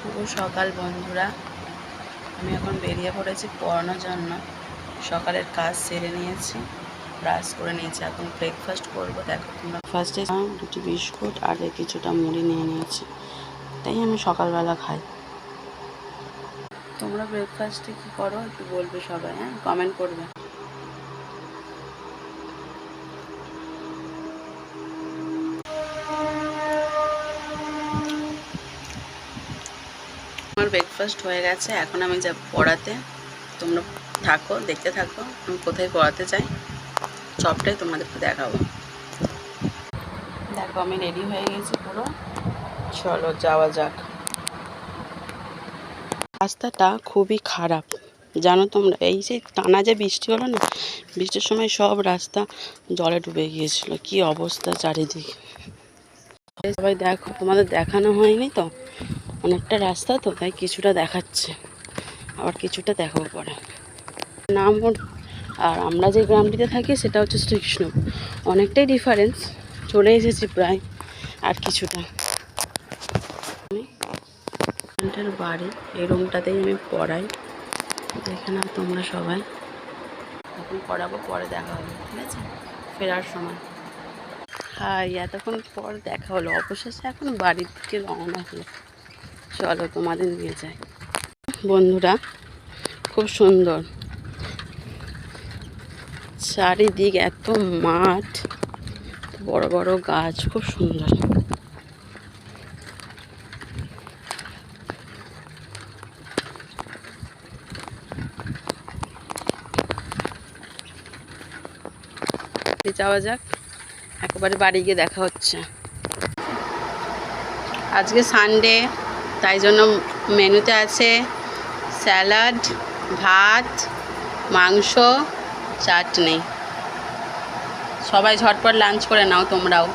শুভ সকাল বন্ধুরা। আমি এখন বেরিয়ে পড়েছি পড়ানোর জন্য। সকালের কাজ সেরে নিয়েছি, ব্রাশ করে নিয়েছি, এখন ব্রেকফাস্ট করবো। দেখো তোমরা, ফার্স্টে দুটি বিস্কুট আর কিছুটা মুড়ি নিয়ে নিয়েছি, তাই আমি সকালবেলা খাই। তোমরা ব্রেকফাস্টে কী করো একটু বলবে সবাই, হ্যাঁ, কমেন্ট করবে। আমার ব্রেকফাস্ট হয়ে গেছে, এখন আমি যাব পড়াতে। তোমরা থাকো, দেখতে থাকো আমি কোথায় পড়াতে চাই, সবটাই তোমাদেরকে দেখাবো। দেখো আমি রেডি হয়ে গেছি পুরো, চলো যাওয়া যাক। রাস্তাটা খুবই খারাপ জানো তোমরা, এই যে টানা যে বৃষ্টি হলো না, বৃষ্টির সময় সব রাস্তা জলে ডুবে গিয়েছিল, কি অবস্থা চারিদিকে। সবাই দেখো, তোমাদের দেখানো হয়নি তো, অনেকটা রাস্তা তো তাই কিছুটা দেখাচ্ছে, আবার কিছুটা দেখাবো পরে। নাম আর আমরা যে গ্রামটিতে থাকি সেটা হচ্ছে শ্রীকৃষ্ণপুর, অনেকটাই ডিফারেন্স, চলে এসেছি প্রায় আর কিছুটা। আমি বাড়ি, এই রুমটাতেই আমি পড়াই, দেখে নাও তোমরা সবাই। এখন পড়াবো, পরে দেখা হবে, ঠিক আছে, ফেরার সময়। হাই, এতক্ষণ পর দেখা হলো, অবশেষে এখন বাড়ির দিকে রওনা হলো। চলো তোমাদের নিয়ে যাই। বন্ধুরা খুব সুন্দর চারিদিক, এত মাঠ, বড় বড় গাছ, খুব সুন্দর। যাওয়া যাক, একেবারে বাড়ি গিয়ে দেখা হচ্ছে। আজকে সানডে, তাই জন্য মেনুতে আছে স্যালাড, ভাত, মাংস, চাটনি। সবাই ঝটপট লাঞ্চ করে নাও তোমরাও।